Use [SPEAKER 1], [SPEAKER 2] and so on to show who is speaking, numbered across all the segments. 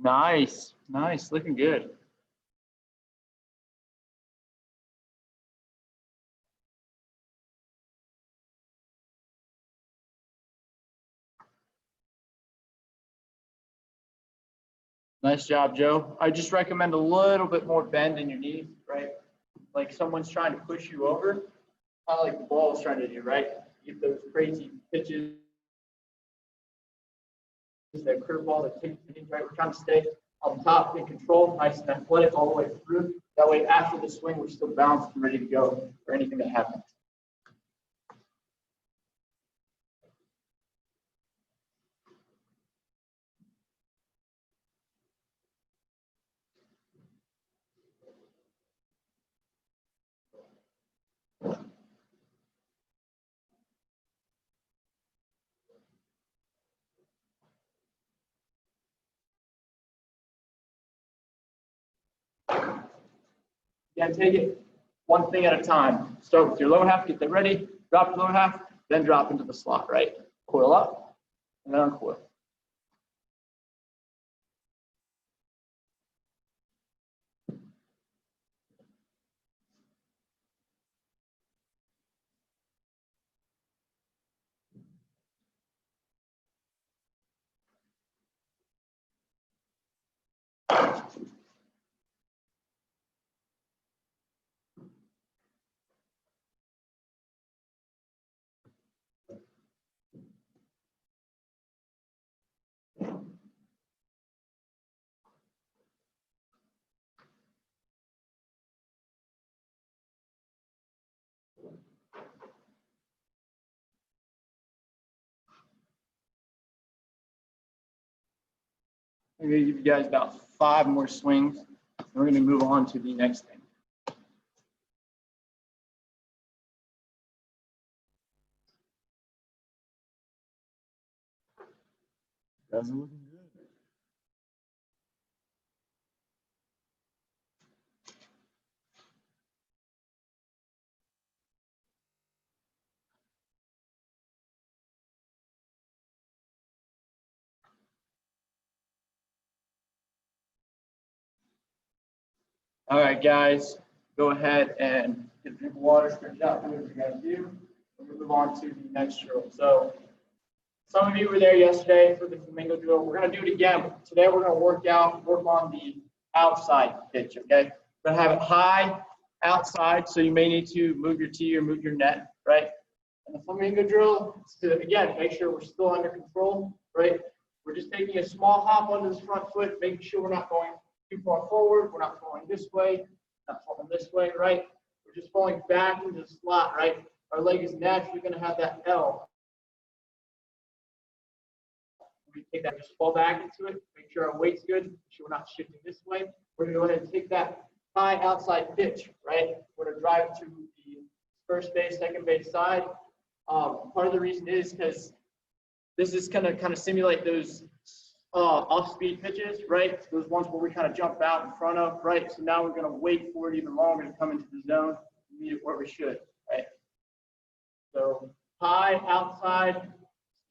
[SPEAKER 1] Nice, nice, looking good. Nice job, Joe. I just recommend a little bit more bend in your knees, right? Like someone's trying to push you over, kind of like the ball is trying to do, right? Get those crazy pitches, that curveball, that kick, right? We're trying to stay on top, in control, nice and athletic all the way through. That way, after the swing, we're still balanced and ready to go for anything that happens. Again, take it one thing at a time. Start with your lower half, get that ready, drop your lower half, then drop into the slot, right? Coil up, and then uncoil. I'm going to give you guys about 5 more swings, and we're going to move on to the next thing.
[SPEAKER 2] Guys are looking good.
[SPEAKER 1] All right, guys, go ahead and get a drink of water, stretch out, do whatever you guys do. We'll move on to the next drill. So some of you were there yesterday for the flamingo drill. We're going to do it again. But today we're going to work on the outside pitch, okay? We're going to have it high outside, so you may need to move your tee or move your net, right? And the flamingo drill is to, again, make sure we're still under control, right? We're just taking a small hop onto this front foot, making sure we're not going too far forward. We're not falling this way, not falling this way, right? We're just falling back into the slot, right? Our leg is naturally going to have that L. We take that, just fall back into it, make sure our weight's good, make sure we're not shifting this way. We're going to go ahead and take that high outside pitch, right? We're going to drive it to the first base, second base side. Part of the reason is because this is going to kind of simulate those off-speed pitches, right? Those ones where we kind of jump out in front of, right? So now we're going to wait for it even longer to come into the zone, meet it where we should, right? So high, outside,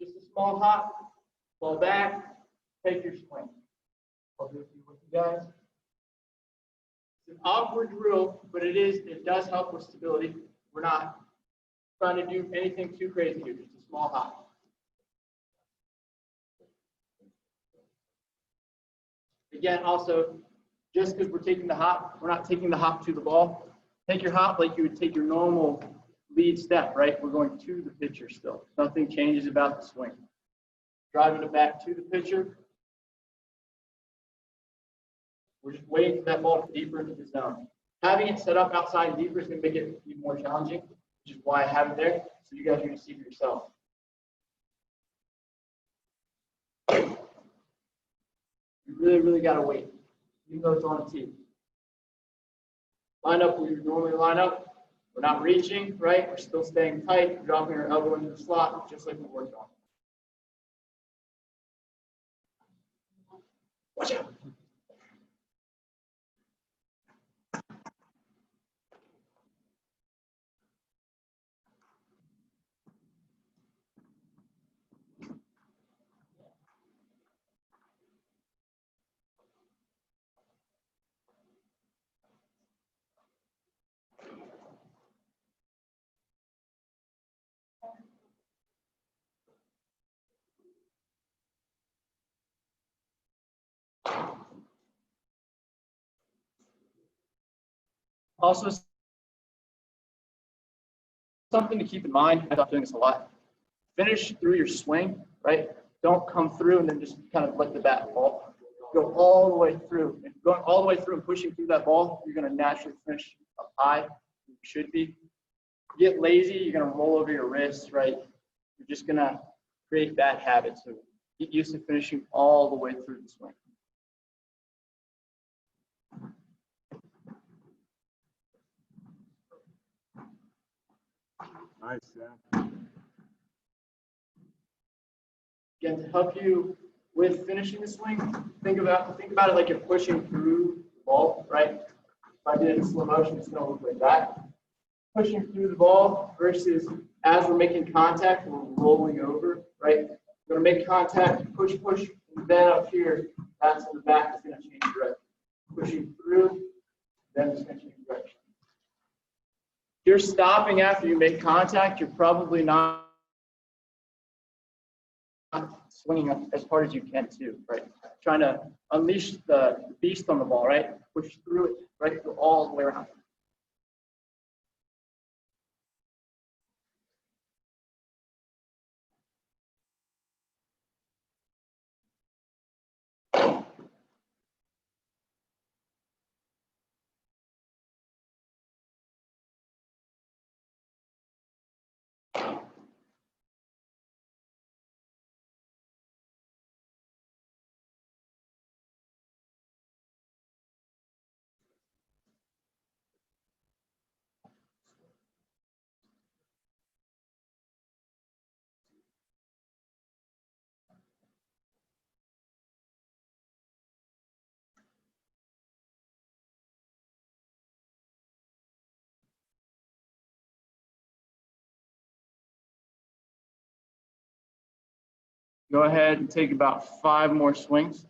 [SPEAKER 1] just a small hop, fall back, take your swing. I'll do it with you guys. It's an awkward drill, but it does help with stability. We're not trying to do anything too crazy here, just a small hop. Again, also, just because we're taking the hop, we're not taking the hop to the ball. Take your hop like you would take your normal lead step, right? We're going to the pitcher still. Nothing changes about the swing. Driving it back to the pitcher. We're just waiting for that ball to go deeper into the zone. Having it set up outside and deeper is going to make it even more challenging, which is why I have it there, so you guys are going to see for yourself. You really got to wait, even though it's on a tee. Line up where you normally line up. We're not reaching, right? We're still staying tight, dropping our elbow into the slot, just like we worked on. Watch out. Also, something to keep in mind, I'm doing this a lot. Finish through your swing, right? Don't come through and then just kind of let the bat fall. Go all the way through. If going all the way through and pushing through that ball, you're going to naturally finish up high. You should be. Get lazy, you're going to roll over your wrists, right? You're just going to create bad habits. So get used to finishing all the way through the swing.
[SPEAKER 2] Nice, yeah.
[SPEAKER 1] Again, to help you with finishing the swing, think about it like you're pushing through the ball, right? If I did it in slow motion, it's going to look like that. Pushing through the ball versus as we're making contact, we're rolling over, right? We're going to make contact, push, and then up here, that's in the back is going to change direction. Pushing through, then it's going to change direction. If you're stopping after you make contact, you're probably not swinging as hard as you can too, right? Trying to unleash the beast on the ball, right? Push through it, right? Go all the way around. Go ahead and take about 5 more swings.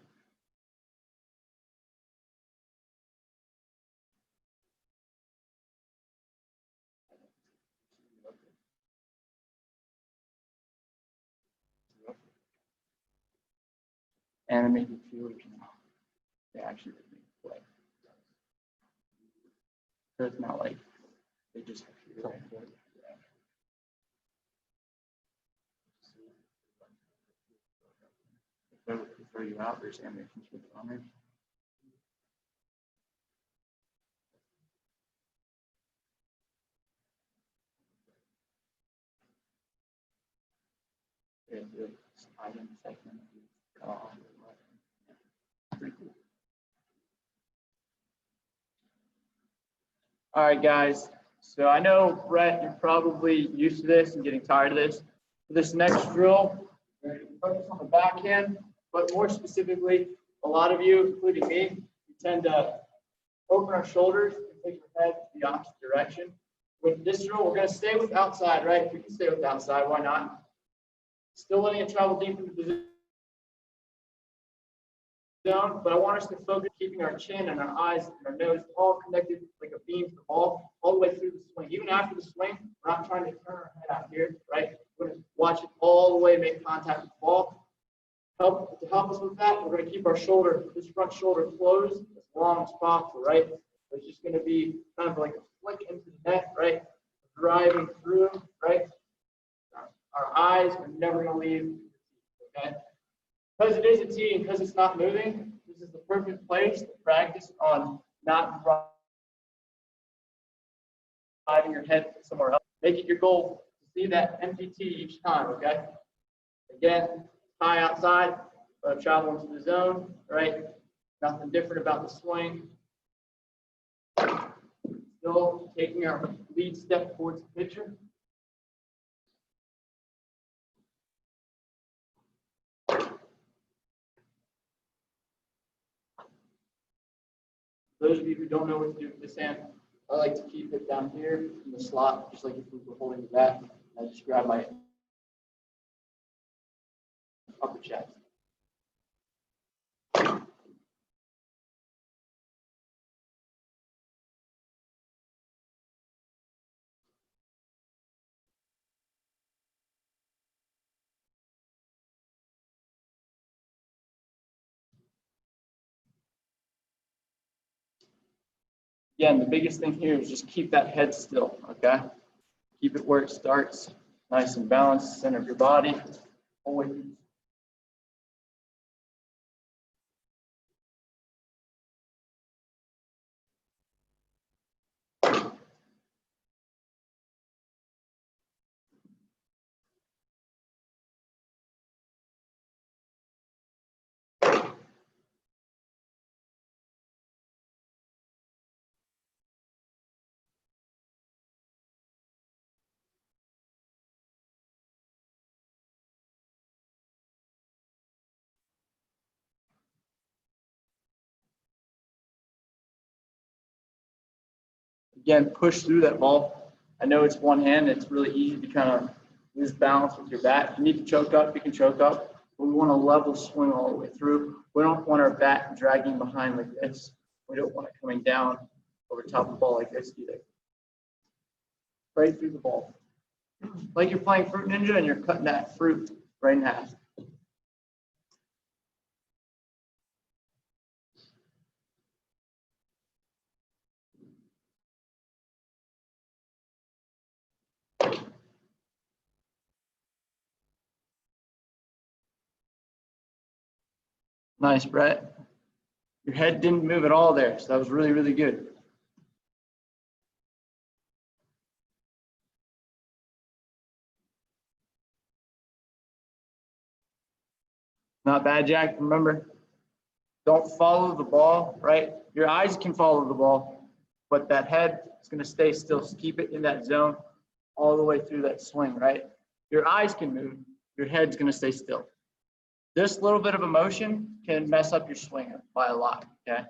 [SPEAKER 1] Animated viewers now. They actually play. So it's not like they just have to play. If they throw you out, there's animations with runners. All right, guys. So I know, Brett, you're probably used to this and getting tired of this. For this next drill, we're going to focus on the backhand, but more specifically, a lot of you, including me, we tend to open our shoulders and take our head the opposite direction. With this drill, we're going to stay with outside, right? If we can stay with outside, why not? Still letting it travel deep into the zone, but I want us to focus keeping our chin and our eyes and our nose all connected like a beam to the ball all the way through the swing. Even after the swing, we're not trying to turn our head out here, right? We're going to watch it all the way, make contact with the ball. To help us with that, we're going to keep our shoulder, this front shoulder closed as long as possible, right? It's just going to be kind of like a flick into the net, right? Driving through, right? Our eyes are never going to leave, okay? Because it is a tee and because it's not moving, this is the perfect place to practice on not driving your head somewhere else. Make it your goal to see that empty tee each time, okay? Again, high outside, but travel into the zone, right? Nothing different about the swing. Still taking our lead step towards the pitcher. Those of you who don't know what to do with this hand, I like to keep it down here in the slot, just like if we were holding the bat. I just grab my upper chest. Again, the biggest thing here is just keep that head still, okay? Keep it where it starts, nice and balanced, center of your body. Always. Again, push through that ball. I know it's one hand. It's really easy to kind of lose balance with your bat. If you need to choke up, you can choke up. But we want a level swing all the way through. We don't want our bat dragging behind like this. We don't want it coming down over top of the ball like this either. Right through the ball. Like you're playing Fruit Ninja and you're cutting that fruit right in half. Nice, Brett. Your head didn't move at all there, so that was really, really good. Not bad, Jack. Remember, don't follow the ball, right? Your eyes can follow the ball, but that head is going to stay still. So keep it in that zone all the way through that swing, right? Your eyes can move. Your head's going to stay still. This little bit of emotion can mess up your swing by a lot, okay?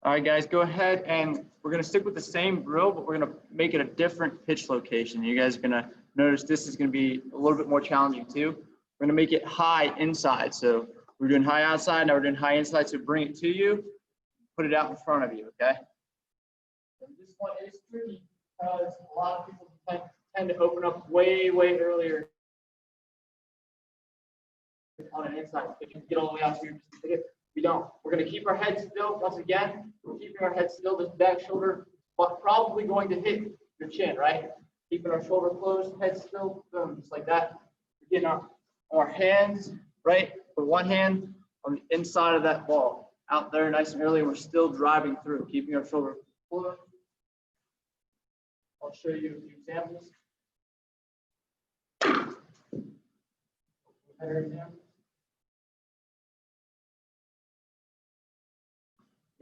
[SPEAKER 1] All right, guys, go ahead and we're going to stick with the same drill, but we're going to make it a different pitch location. You guys are going to notice this is going to be a little bit more challenging too. We're going to make it high inside. So we're doing high outside, now we're doing high inside. So bring it to you, put it out in front of you, okay? And this one is tricky because a lot of people tend to open up way, way earlier on an inside. If you get all the way out here, just hit it. We don't. We're going to keep our head still. Once again, we're keeping our head still. This back shoulder, but probably going to hit your chin, right? Keeping our shoulder closed, head still, boom, just like that. We're getting our hands, right? The one hand on the inside of that ball, out there nice and early. We're still driving through, keeping our shoulder closed. I'll show you a few examples. Better example.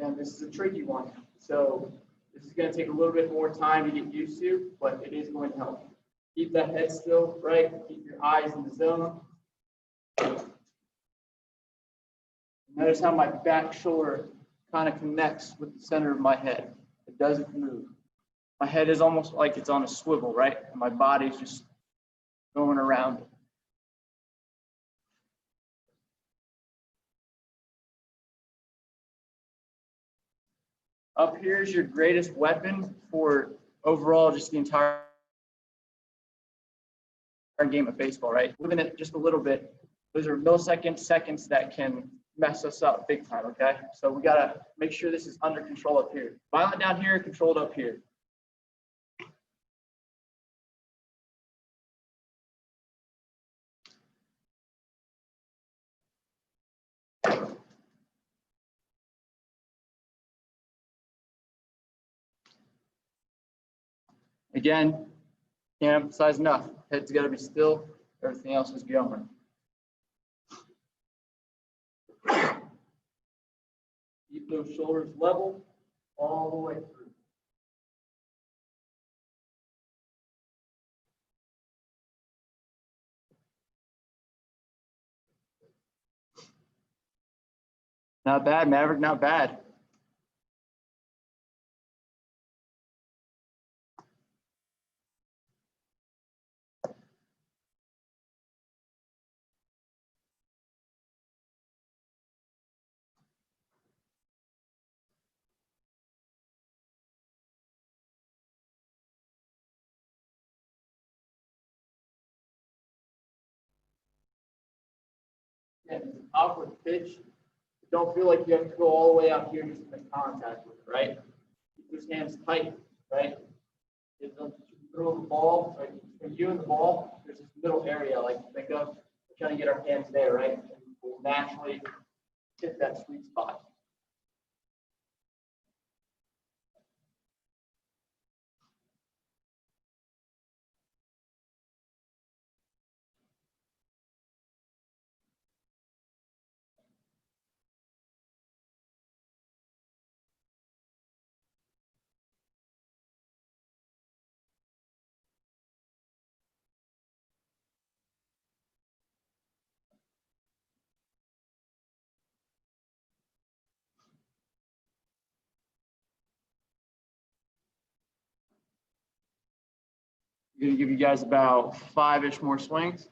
[SPEAKER 1] And this is a tricky one. So this is going to take a little bit more time to get used to, but it is going to help. Keep that head still, right? Keep your eyes in the zone. Notice how my back shoulder kind of connects with the center of my head. It doesn't move. My head is almost like it's on a swivel, right? And my body's just going around it. Up here is your greatest weapon for overall just the entire game of baseball, right? Moving it just a little bit. Those are milliseconds, seconds that can mess us up big time, okay? So we gotta make sure this is under control up here. Violent down here, controlled up here. Again, can't emphasize enough. Head's got to be still. Everything else is going. Keep those shoulders level all the way through. Not bad, Maverick, not bad. Again, it's an awkward pitch. Don't feel like you have to go all the way out here just to make contact with it, right? Keep those hands tight, right? Give them throw the ball, right? Between you and the ball, there's this middle area, like think of trying to get our hands there, right? And we'll naturally hit that sweet spot. I'm going to give you guys about 5-ish more swings.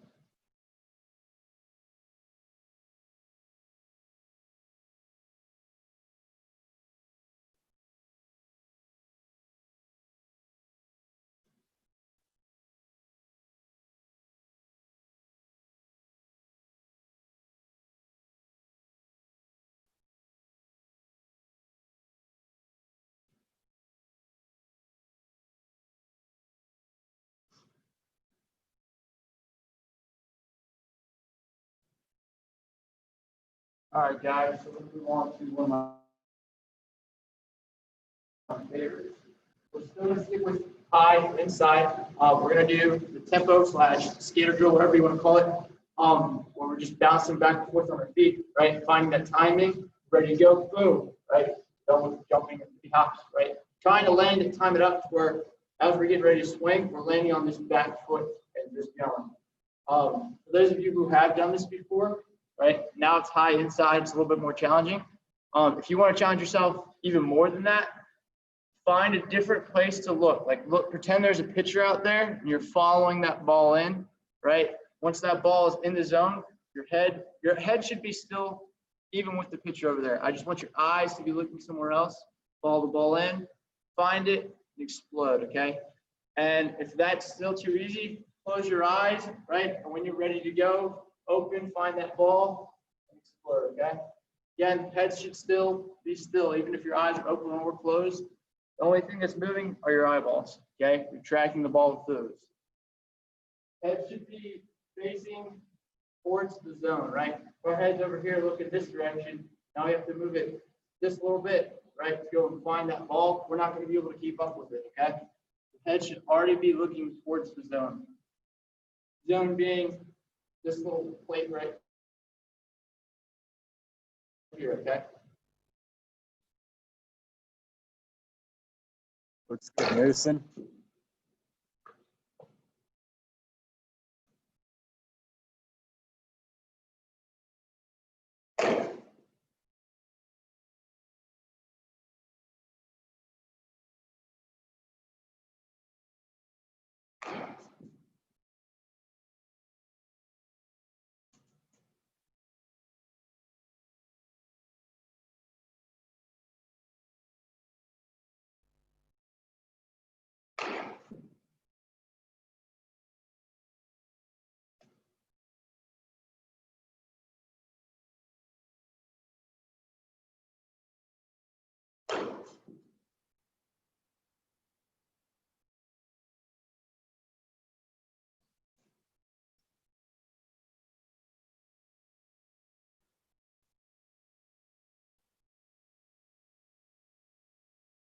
[SPEAKER 1] All right, guys, so let's move on to one of my favorites. We're still going to stick with high inside. We're going to do the tempo / skater drill, whatever you want to call it, where we're just bouncing back and forth on our feet, right? Finding that timing, ready to go, boom, right? Done with jumping and 3 hops, right? Trying to land and time it up to where as we're getting ready to swing, we're landing on this back foot and just going. For those of you who have done this before, right? Now it's high inside, it's a little bit more challenging. If you want to challenge yourself even more than that, find a different place to look. Like look, pretend there's a pitcher out there and you're following that ball in, right? Once that ball is in the zone, your head should be still even with the pitcher over there. I just want your eyes to be looking somewhere else. Follow the ball in, find it, and explode, okay? And if that's still too easy, close your eyes, right? And when you're ready to go, open, find that ball, and explode, okay? Again, head should still be still, even if your eyes are open or closed. The only thing that's moving are your eyeballs, okay? You're tracking the ball with those. Head should be facing towards the zone, right? Our head's over here, look in this direction. Now we have to move it just a little bit, right? To go and find that ball. We're not going to be able to keep up with it, okay? The head should already be looking towards the zone. Zone being this little plate right here, okay?
[SPEAKER 2] Looks good, Mason.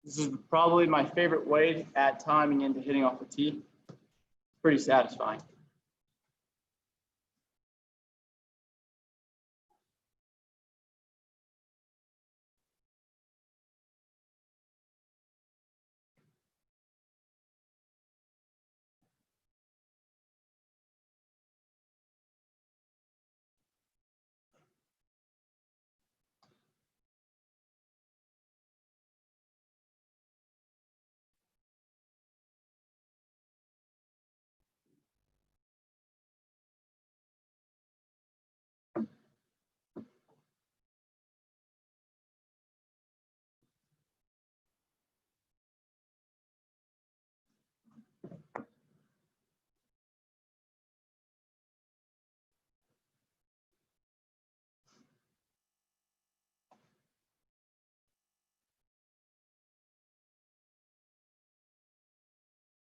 [SPEAKER 1] This is probably my favorite way to add timing into hitting off the tee. Pretty satisfying.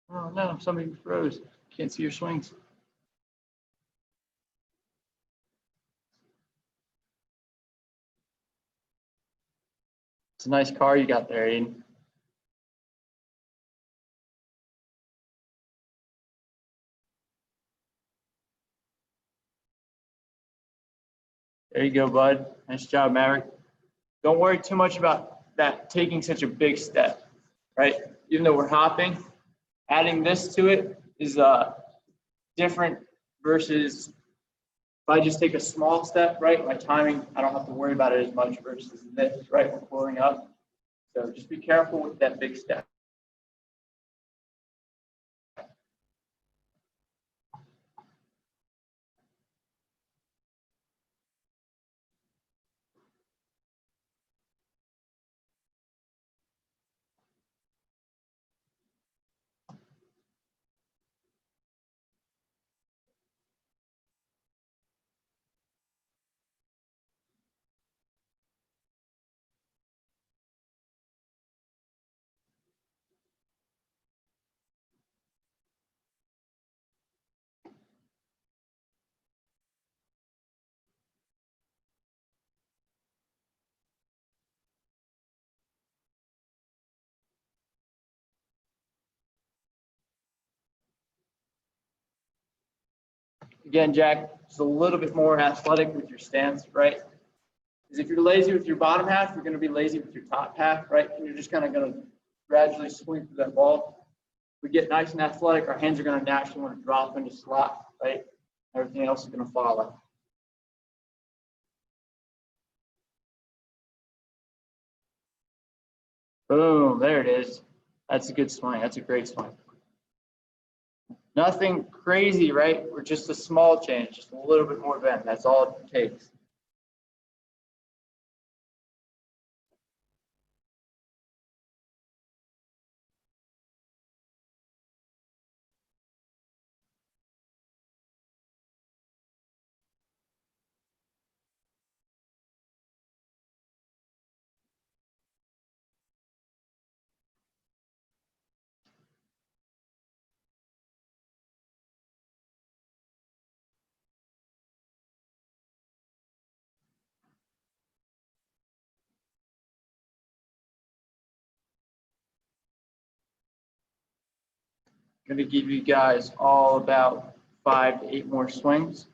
[SPEAKER 1] Oh no, somebody froze. Can't see your swings. It's a nice car you got there, Aiden. There you go, bud. Nice job, Maverick. Don't worry too much about that taking such a big step, right? Even though we're hopping, adding this to it is different versus if I just take a small step, right? My timing, I don't have to worry about it as much versus this, right? We're pulling up. So just be careful with that big step. Again, Jack, just a little bit more athletic with your stance, right? Because if you're lazy with your bottom half, you're going to be lazy with your top half, right? And you're just kind of going to gradually swing through that ball. If we get nice and athletic, our hands are going to naturally want to drop into slot, right? Everything else is going to follow. Boom, there it is. That's a good swing. That's a great swing. Nothing crazy, right? We're just a small change, just a little bit more bend. That's all it takes. Going to give you guys all about 5 to 8 more swings.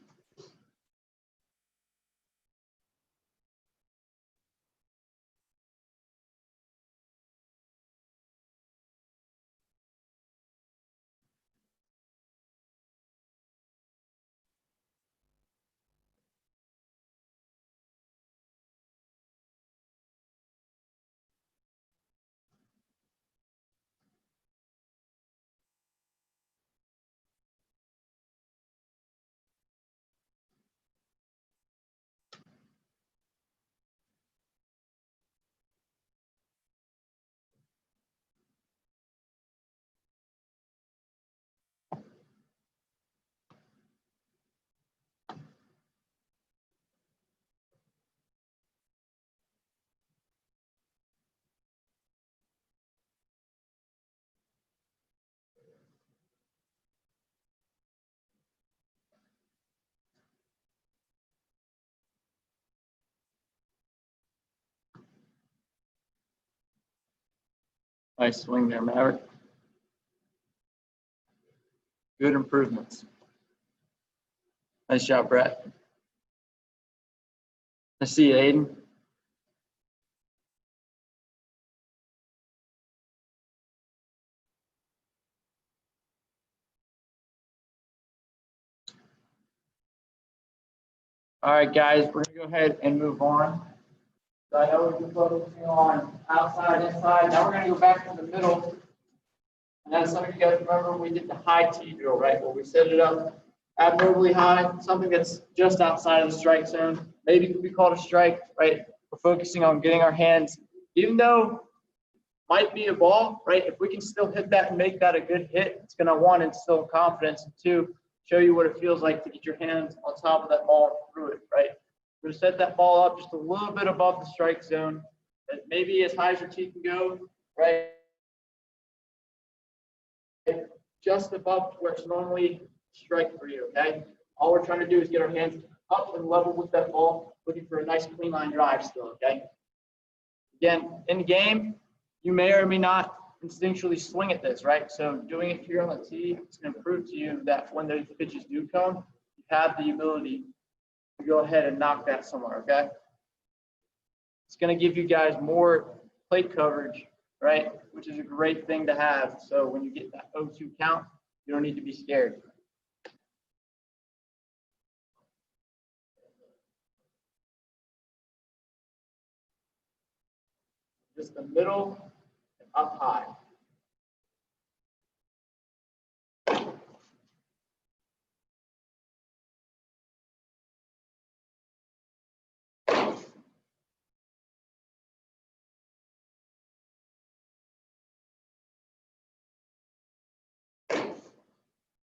[SPEAKER 1] Nice swing there, Maverick. Good improvements. Nice job, Brett. I see you, Aiden. All right, guys, we're gonna go ahead and move on. So I know we've been focusing on outside, inside. Now we're gonna go back to the middle. And as some of you guys remember, we did the high tee drill, right? Where we set it up abnormally high, something that's just outside of the strike zone. Maybe it could be called a strike, right? We're focusing on getting our hands, even though it might be a ball, right? If we can still hit that and make that a good hit, it's gonna, one, instill confidence, and two, show you what it feels like to get your hands on top of that ball and through it, right? We're gonna set that ball up just a little bit above the strike zone, maybe as high as your teeth can go, right? Just above where it's normally strike for you, okay? All we're trying to do is get our hands up and level with that ball, looking for a nice clean line drive still, okay? Again, in the game, you may or may not instinctually swing at this, right? So doing it here on the tee, it's going to prove to you that when those pitches do come, you have the ability to go ahead and knock that somewhere, okay? It's going to give you guys more plate coverage, right? Which is a great thing to have. So when you get that 0-2 count, you don't need to be scared. Just the middle and up high.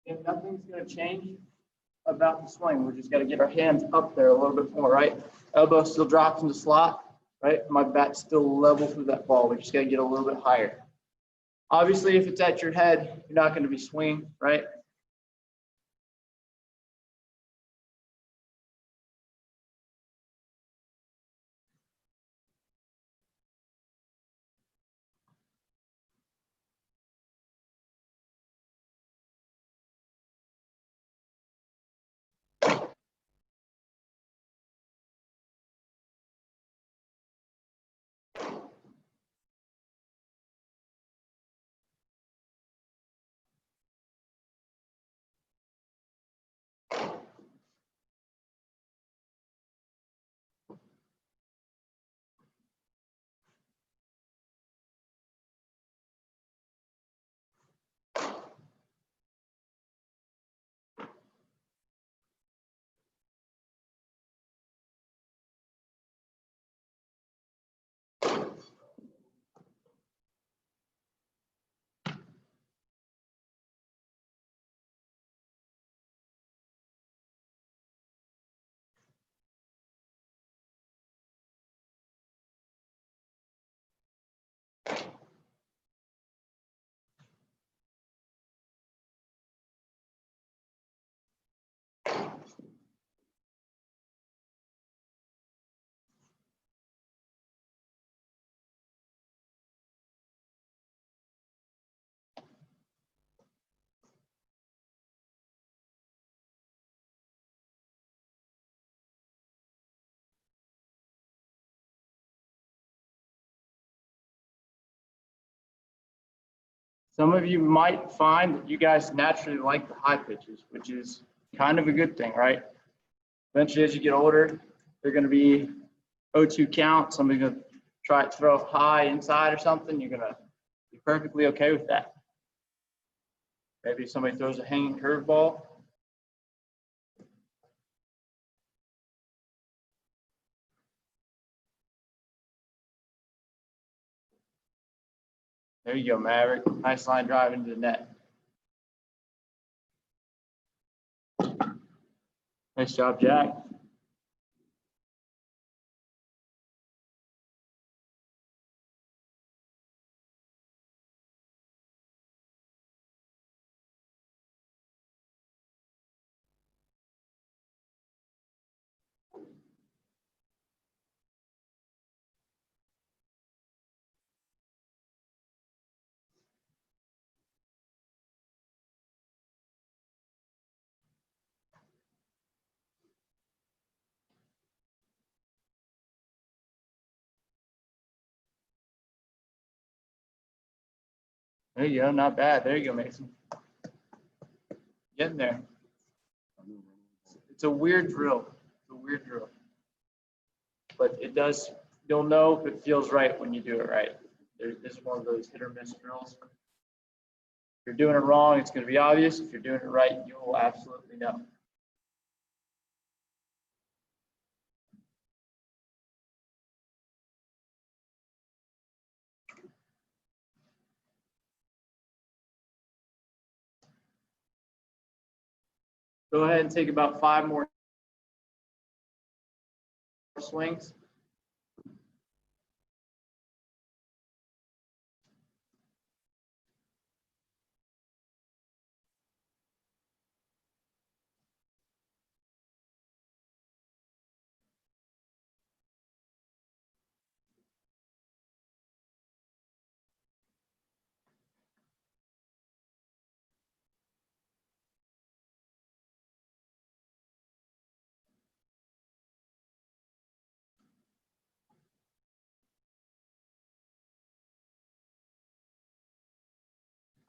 [SPEAKER 1] And nothing's going to change about the swing. We just got to get our hands up there a little bit more, right? Elbow still drops in the slot, right? My bat's still level through that ball. We just got to get a little bit higher. Obviously, if it's at your head, you're not going to be swinging, right? Some of you might find that you guys naturally like the high pitches, which is kind of a good thing, right? Eventually, as you get older, they're going to be 0-2 count. Somebody's going to try to throw high inside or something. You're going to be perfectly okay with that. Maybe somebody throws a hanging curveball. There you go, Maverick. Nice line drive into the net. Nice job, Jack. There you go, not bad. There you go, Mason. Getting there. It's a weird drill. It's a weird drill. But it does, you'll know if it feels right when you do it right. This is one of those hit or miss drills. If you're doing it wrong, it's going to be obvious. If you're doing it right, you will absolutely know. Go ahead and take about 5 more swings.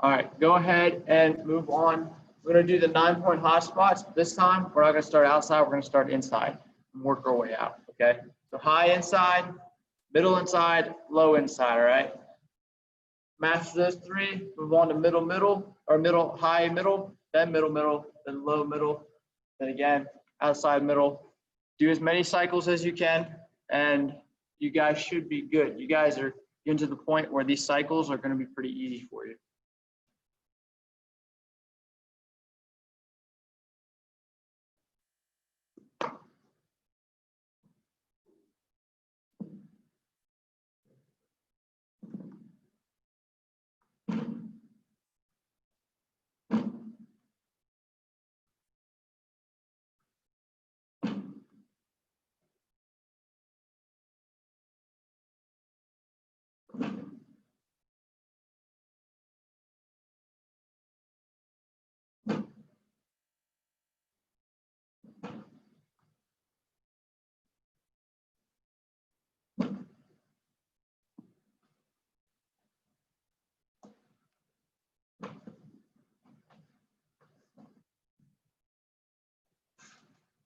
[SPEAKER 1] All right, go ahead and move on. We're going to do the 9-point hot spots. This time, we're not going to start outside. We're going to start inside and work our way out, okay? So high inside, middle inside, low inside, all right? Master those 3, move on to middle, middle, or middle, high, middle, then middle, middle, then low, middle, then again, outside, middle. Do as many cycles as you can, and you guys should be good. You guys are getting to the point where these cycles are going to be pretty easy for you.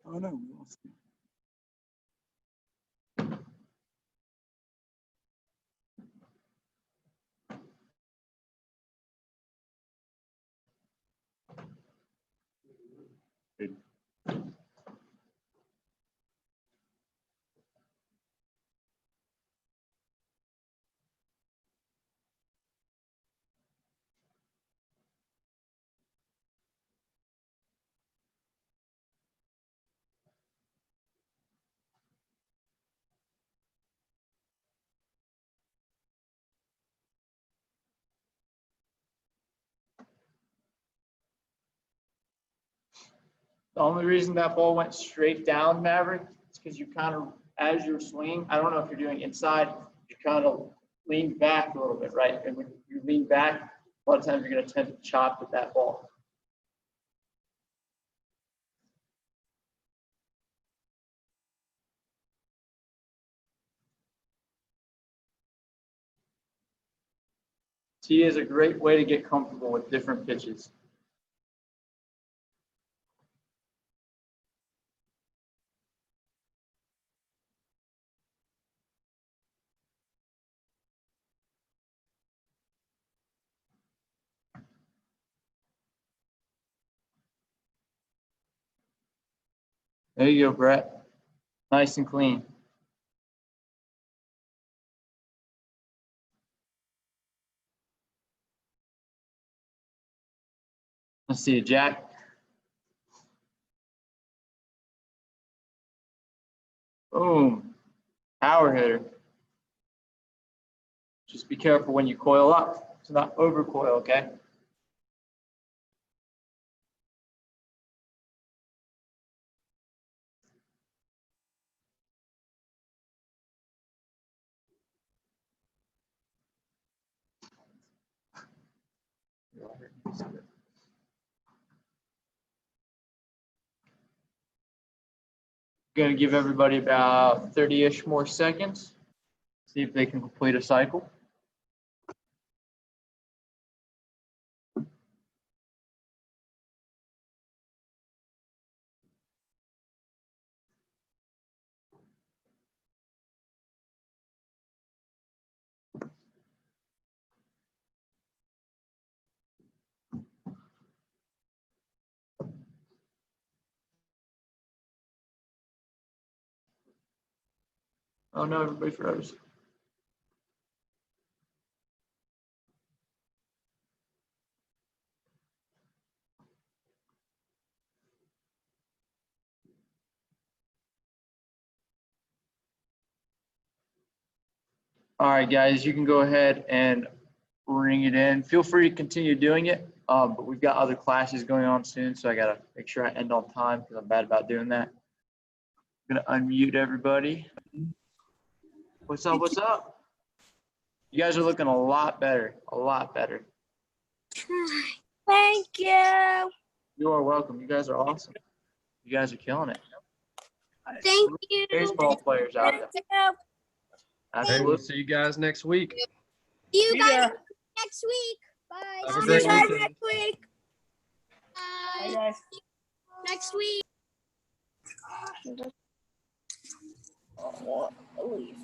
[SPEAKER 2] Oh no, we lost it.
[SPEAKER 1] The only reason that ball went straight down, Maverick, is because you kind of, as you're swinging, I don't know if you're doing inside, you kind of lean back a little bit, right? And when you lean back, a lot of times you're going to tend to chop with that ball. Tee is a great way to get comfortable with different pitches. There you go, Brett. Nice and clean. Let's see, Jack. Boom. Power hitter. Just be careful when you coil up to not over coil, okay? Going to give everybody about 30-ish more seconds. See if they can complete a cycle. Oh no, everybody froze. All right, guys, you can go ahead and ring it in. Feel free to continue doing it, but we've got other classes going on soon, so I gotta make sure I end on time because I'm bad about doing that. I'm gonna unmute everybody. What's up? What's up? You guys are looking a lot better. A lot better.
[SPEAKER 3] Thank you.
[SPEAKER 1] You are welcome. You guys are awesome. You guys are killing it.
[SPEAKER 3] Thank you.
[SPEAKER 1] Baseball players out there.
[SPEAKER 3] Thank you.
[SPEAKER 4] Hey, we'll
[SPEAKER 1] Absolutely.
[SPEAKER 4] see you guys next week.
[SPEAKER 3] See you
[SPEAKER 2] Be
[SPEAKER 3] guys
[SPEAKER 2] there.
[SPEAKER 3] next week. Bye.
[SPEAKER 4] Have a
[SPEAKER 3] See
[SPEAKER 4] great
[SPEAKER 3] you guys
[SPEAKER 4] weekend.
[SPEAKER 3] next week.
[SPEAKER 2] Bye,
[SPEAKER 3] Bye.
[SPEAKER 2] guys.
[SPEAKER 3] Next week.
[SPEAKER 2] Oh, leave.